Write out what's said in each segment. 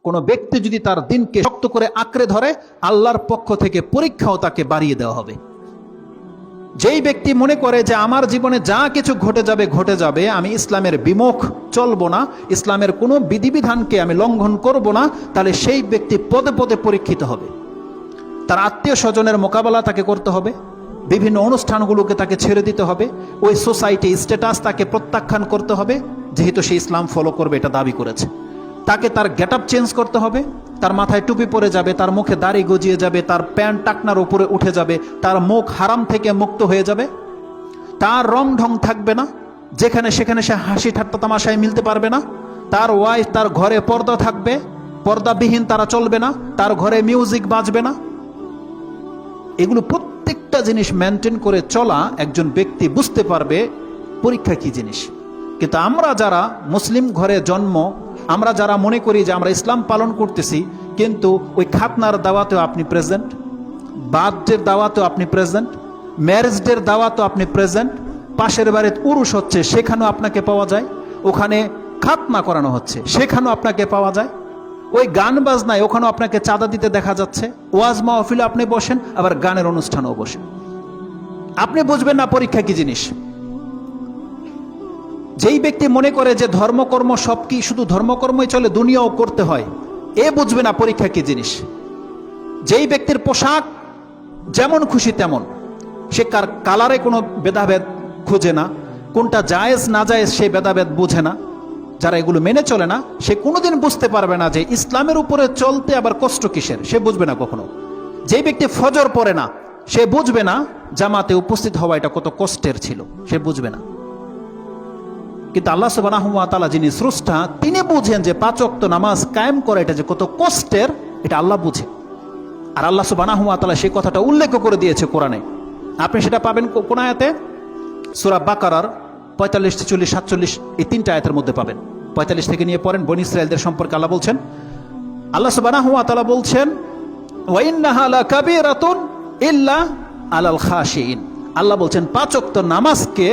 কোনো ব্যক্তি যদি তার দিনকে শক্ত করে আঁকড়ে ধরে, আল্লাহর পক্ষ থেকে পরীক্ষাও তাকে বাড়িয়ে দেওয়া হবে। যেই ব্যক্তি মনে করে যে আমার জীবনে যা কিছু ঘটে যাবে, আমি ইসলামের বিমুখ চলবো না, ইসলামের কোনো বিধিবিধানকে আমি লঙ্ঘন করব না, তাহলে সেই ব্যক্তি পদে পদে পরীক্ষিত হবে। তার আত্মীয় স্বজনের মোকাবেলা তাকে করতে হবে, বিভিন্ন অনুষ্ঠানগুলোকে তাকে ছেড়ে দিতে হবে, ওই সোসাইটি স্ট্যাটাস তাকে প্রত্যাখ্যান করতে হবে, যেহেতু সে ইসলাম ফলো করবে এটা দাবি করেছে। তাকে তার গেট আপ চেঞ্জ করতে হবে, তার মাথায় টুপি পরে যাবে, তার মুখে দাড়ি গজিয়ে যাবে, তার প্যান্ট টাকনার উপরে উঠে যাবে, তার মুখ হারাম থেকে মুক্ত হয়ে যাবে, তার রং ঢং থাকবে না, যেখানে সেখানে সে হাসি ঠাট্টা তামাশায় মিলতে পারবে না, তার ওয়াইফ তার ঘরে পর্দা থাকবে, পর্দাবিহীন তারা চলবে না, তার ঘরে মিউজিক বাজবে না। এগুলো প্রত্যেকটা জিনিস মেনটেন করে চলা একজন ব্যক্তি বুঝতে পারবে পরীক্ষা কি জিনিস। কিন্তু আমরা যারা মুসলিম ঘরে জন্ম, আমরা যারা মনে করি যে আমরা ইসলাম পালন করতেছি, কিন্তু ওই খাতনার দাওয়াতেও আপনি প্রেজেন্ট, বার্থডের দাওয়াতেও আপনি প্রেজেন্ট, ম্যারেজ ডের দাওয়াতেও আপনি প্রেজেন্ট, পাশের বাড়িতে উরুস হচ্ছে সেখানেও আপনাকে পাওয়া যায়, ওখানে খাতনা করানো হচ্ছে সেখানেও আপনাকে পাওয়া যায়, ওই গান বাজনায় ওখানেও আপনাকে চাঁদা দিতে দেখা যাচ্ছে, ওয়াজ মাহফিলে আপনি বসেন, আবার গানের অনুষ্ঠানেও বসেন। আপনি বুঝবেন না পরীক্ষা কি জিনিস। যেই ব্যক্তি মনে করে যে ধর্মকর্ম সব কি শুধু ধর্মকর্মই চলে, দুনিয়াও করতে হয়, এ বুঝবে না পরীক্ষা কি জিনিস। যেই ব্যক্তির পোশাক যেমন খুশি তেমন, সে কালারে কোনো ভেদাভেদ খুঁজে না, কোনটা জায়েজ না জায়েজ সেই ভেদাভেদ বুঝে না, যারা এগুলো মেনে চলে না, সে কোনোদিন বুঝতে পারবে না যে ইসলামের উপরে চলতে আবার কষ্ট কিসের, সে বুঝবে না কখনো। যেই ব্যক্তি ফজর পড়ে না, সে বুঝবে না জামাতে উপস্থিত হওয়া এটা কত কষ্টের ছিল, সে বুঝবে না। কিন্তু আল্লাহ সুবহানাহু ওয়া তাআলা যিনি স্রষ্টা, তিনি বুঝেন যে 5 ওয়াক্ত নামাজ কায়েম করা এটা যে কত কষ্টের, এটা আল্লাহ বুঝে। আর আল্লাহ সুবহানাহু ওয়া তাআলা সেই কথাটা উল্লেখ করে দিয়েছে কোরআনে। আপনি সেটা পাবেন কোন আয়াতে? সূরা বাকারার 45, 46, 47 এই 3টা আয়াতের মধ্যে পাবেন। 45 থেকে নিয়ে পড়েন। বনী ইসরাঈলদের সম্পর্কে আল্লাহ বলছেন, আল্লাহ সুবহানাহু ওয়া তাআলা বলছেন, ওয়া ইন্নাহা লাকাবীরাতুন ইল্লা আলাল খাশিইন। আল্লাহ বলছেন 5 ওয়াক্ত নামাজকে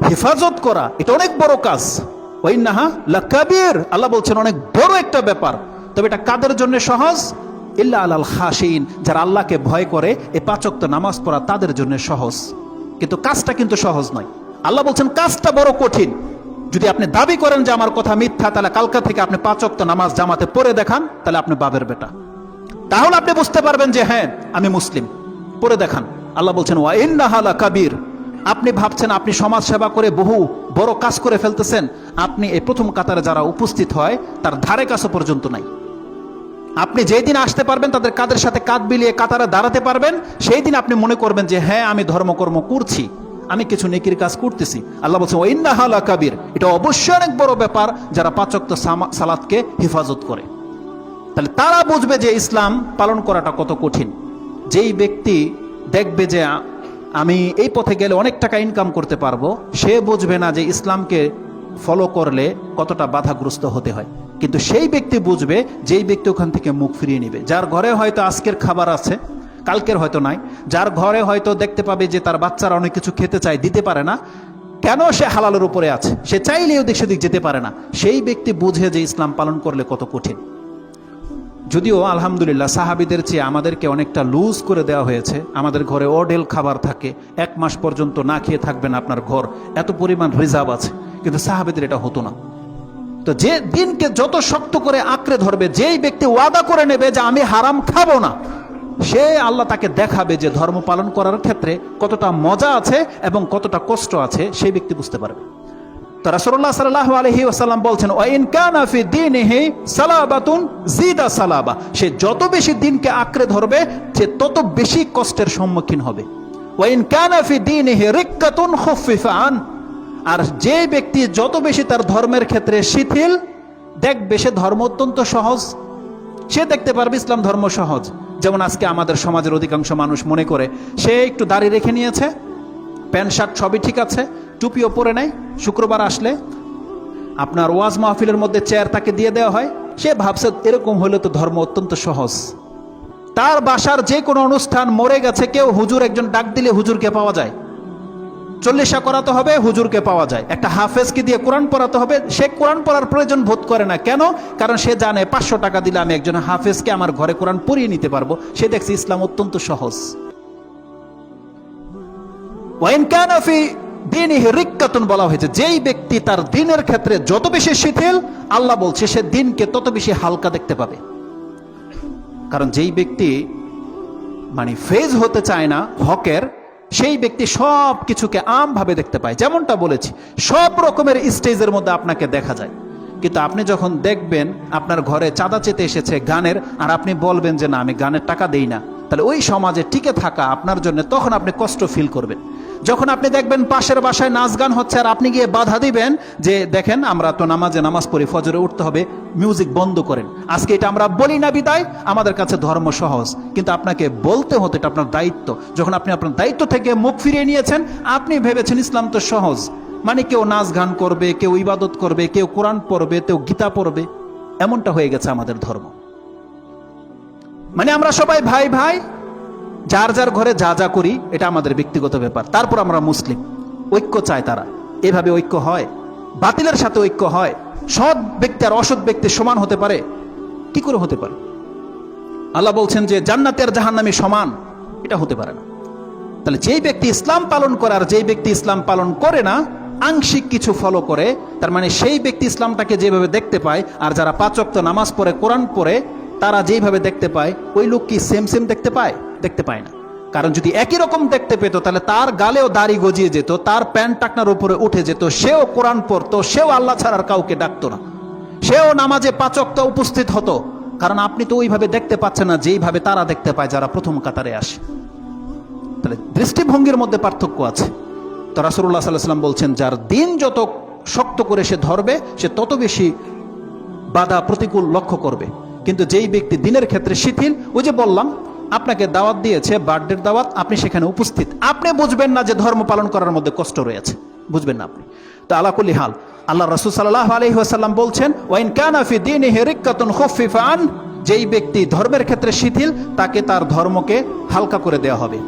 হেফাজত করা এটা অনেক বড় কাজ। ওয়া ইন্নাহা লাকাবীর, আল্লাহ বলছেন অনেক বড় একটা ব্যাপার। তবে এটা কাদের জন্য সহজ? ইল্লা আলাল খাশিইন, যারা আল্লাহকে ভয় করে এই 5 ওয়াক্ত নামাজ পড়া তাদের জন্য সহজ। কিন্তু কাজটা কিন্তু সহজ নয়। আল্লাহ বলছেন কাজটা বড় কঠিন। যদি আপনি দাবি করেন যে আমার কথা মিথ্যা, তাহলে কালকা থেকে আপনি 5 ওয়াক্ত নামাজ জামাতে পড়ে দেখান, তাহলে আপনি বাবের বেটা। তাহলে আপনি বুঝতে পারবেন যে হ্যাঁ আমি মুসলিম। পড়ে দেখান। আল্লাহ বলছেন ওয়া ইন্নাহা লাকাবীর। আপনি ভাবছেন আপনি সমাজ সেবা করে বহু বড় কাজ করে ফেলতেছেন, আপনি এই প্রথম কাতারে যারা উপস্থিত হয় তার ধারে কাছে পর্যন্ত নাই। আপনি যেই দিন আসতে পারবেন, তাদের কাদের সাথে কাঁধ বিলিয়ে কাতারে দাঁড়াতে পারবেন, সেই দিন আপনি মনে করবেন যে হ্যাঁ আমি ধর্মকর্ম করছি, আমি কিছু নেকির কাজ করতেছি। আল্লাহ বলছেন ওয়া ইন্নাহা লাকাবীর, এটা অবশ্যই অনেক বড় ব্যাপার যারা 5 ওয়াক্ত সালাতকে হেফাজত করে। তাহলে তারা বুঝবে যে ইসলাম পালন করাটা কত কঠিন। যেই ব্যক্তি দেখবে যে আমি এই পথে গেলে অনেক টাকা ইনকাম করতে পারবো, সে বুঝবে না যে ইসলামকে ফলো করলে কতটা বাধাগ্রস্ত হতে হয়। কিন্তু সেই ব্যক্তি বুঝবে যেই ব্যক্তি ওখান থেকে মুখ ফিরিয়ে নেবে। যার ঘরে হয়তো আজকের খাবার আছে, কালকের হয়তো নাই, যার ঘরে হয়তো দেখতে পাবে যে তার বাচ্চারা অনেক কিছু খেতে চায়, দিতে পারে না, কেন সে হালালের উপরে আছে, সে চাইলেই ওদিক সেদিক যেতে পারে না, সেই ব্যক্তি বুঝে যে ইসলাম পালন করলে কত কঠিন। যদিও আলহামদুলিল্লাহ সাহাবীদের চেয়ে আমাদেরকে অনেকটা লুজ করে দেওয়া হয়েছে। আমাদের ঘরে অডেল খাবার থাকে, 1 মাস পর্যন্ত না খেয়ে থাকবেন আপনার ঘর, এত পরিমাণ রিজার্ভ আছে। কিন্তু সাহাবীদের এটা হতো না। তো যে দিনকে যত শক্ত করে আঁকড়ে ধরবে, যেই ব্যক্তি ওয়াদা করে নেবে যে আমি হারাম খাবো না, সে আল্লাহ তাকে দেখাবে যে ধর্ম পালন করার ক্ষেত্রে কতটা মজা আছে এবং কতটা কষ্ট আছে, সেই ব্যক্তি বুঝতে পারবে। তো রাসূলুল্লাহ সাল্লাল্লাহু আলাইহি ওয়াসাল্লাম বলছেন ওয়া ইন কানা ফি দীনিহি সালাবাতুন জিদা সালাবা, সে যত বেশি দিনকে আঁকড়ে ধরবে সে তত বেশি কষ্টের সম্মুখীন হবে। ওয়া ইন কানা ফি দীনিহি রিক্কাতুন খুফিফা আন, আর যে ব্যক্তি যত বেশি তার ধর্মের ক্ষেত্রে শিথিল, দেখবে সে ধর্ম অত্যন্ত সহজ, সে দেখতে পারবে ইসলাম ধর্ম সহজ। যেমন আজকে আমাদের সমাজের অধিকাংশ মানুষ মনে করে সে একটু দাড়ি রেখে নিয়েছে, প্যান্ট শার্ট সবই ঠিক আছে, টুপিও পরে নেয়, শুক্রবার আসলে আপনার ওয়াজ মাহফিলের মধ্যে চেয়ার তাকে দিয়ে দেওয়া হয়, সে ভাবছে এরকম হলে তো ধর্ম অত্যন্ত সহজ। তার বাসার যে কোনো অনুষ্ঠান, মরে গেছে কেউ, হুজুর একজন ডাক দিলে হুজুরকে পাওয়া যায়, চল্লিশা করাতে হবে, হুজুরকে পাওয়া যায়। একটা হাফেজকে দিয়ে কোরআন পড়াতে হবে, সে কোরআন পড়ার প্রয়োজন বোধ করে না। কেন? কারণ সে জানে 500 টাকা দিলে আমি একজন হাফেজকে আমার ঘরে কোরআন পড়িয়ে নিতে পারবো। সে দেখছে ইসলাম অত্যন্ত সহজ। ওয়াইন কানা ফি দীনিহি রিক্কাতুন বলা হয়েছে, যেই ব্যক্তি তার দ্বীনের ক্ষেত্রে যত বেশি শিথিল, আল্লাহ বলছে সে দ্বীনকে তত বেশি হালকা দেখতে পাবে। কারণ যেই ব্যক্তি মানে ফেজ হতে চায় না হকের, সেই ব্যক্তি সব কিছুকে আমভাবে দেখতে পায়। যেমনটা বলেছি, সব রকমের স্টেজের মধ্যে আপনাকে দেখা যায়। কিন্তু আপনি যখন দেখবেন আপনার ঘরে চাঁদা চেতে এসেছে গানের, আর আপনি বলবেন যে না আমি গানের টাকা দেই না, তাহলে ওই সমাজে টিকে থাকা আপনার জন্য তখন আপনি কষ্ট ফিল করবেন। যখন আপনি দেখবেন পাশের বাসায় নাচ গান হচ্ছে আর আপনি গিয়ে বাধা দিবেন যে দেখেন আমরা তো নামাজ পড়ি, ফজরে উঠতে হবে, মিউজিক বন্ধ করেন। আজকে এটা আমরা বলি না বিদায় আমাদের কাছে ধর্ম সহজ, কিন্তু আপনাকে বলতে হতো, এটা আপনার দায়িত্ব। যখন আপনি আপনার দায়িত্ব থেকে মুখ ফিরিয়ে নিয়েছেন, আপনি ভেবেছেন ইসলাম তো সহজ, মানে কেউ নাচ গান করবে, কেউ ইবাদত করবে, কেউ কোরআন পড়বে, কেউ গীতা পড়বে। এমনটা হয়ে গেছে আমাদের ধর্ম। মানে আমরা সবাই ভাই ভাই, যার যার ঘরে যা যা করি এটা আমাদের ব্যক্তিগত ব্যাপার, তারপর আমরা মুসলিম। ঐক্য চায় তারা। এভাবে ঐক্য হয়? বাতিলের সাথে ঐক্য হয়? সৎ ব্যক্তি আর অসৎ ব্যক্তি সমান হতে পারে? কি করে হতে পারে? আল্লাহ বলছেন যে জান্নাতি আর জাহান্নামী সমান, এটা হতে পারে না। তাহলে যেই ব্যক্তি ইসলাম পালন করে আর যেই ব্যক্তি ইসলাম পালন করে না, আংশিক কিছু ফলো করে, তার মানে সেই ব্যক্তি ইসলামটাকে যেভাবে দেখতে পায়, আর যারা 5 ওয়াক্ত নামাজ পড়ে কোরআন পড়ে তারা যেভাবে দেখতে পায়, ওই লোক কি সেম সেম দেখতে পায়? দেখতে পায় না। কারণ যদি একই রকম দেখতে পেত তাহলে তার গালেও দাড়ি গজিয়ে যেত, তার প্যান্ট টাকনার উপরে উঠে যেত, সেও কোরআন পড়তো, সেও আল্লাহ ছাড়ার কাউকে ডাকতো না, সেও নামাজে 5 ওয়াক্ত উপস্থিত হতো। কারণ আপনি তো ওইভাবে দেখতে পাচ্ছেন না যেইভাবে তারা দেখতে পায় যারা প্রথম কাতারে আসে। তাহলে দৃষ্টিভঙ্গির মধ্যে পার্থক্য আছে। তো রাসূলুল্লাহ সাল্লাল্লাহু আলাইহি ওয়াসাল্লাম বলছেন যার দিন যত শক্ত করে সে ধরবে, সে তত বেশি বাধা প্রতিকূল লক্ষ্য করবে। কিন্তু যেই ব্যক্তি দিনের ক্ষেত্রে শিথিল, ওই যে বললাম আপনাকে দাওয়াত দিয়েছে, বার্থডের দাওয়াত, আপনি সেখানে উপস্থিত, আপনি বুঝবেন না যে ধর্ম পালন করার মধ্যে কষ্ট রয়েছে, বুঝবেন না আপনি। তো আলা কুল্লি হাল আল্লাহ রাসূল সাল্লাল্লাহু আলাইহি ওয়াসাল্লাম বলছেন ওয়াইন কানা ফি দীনিহি রিক্কাতুন খুফিফা আন, যেই ব্যক্তি ধর্মের ক্ষেত্রে শিথিল তাকে তার ধর্মকে হালকা করে দেওয়া হবে।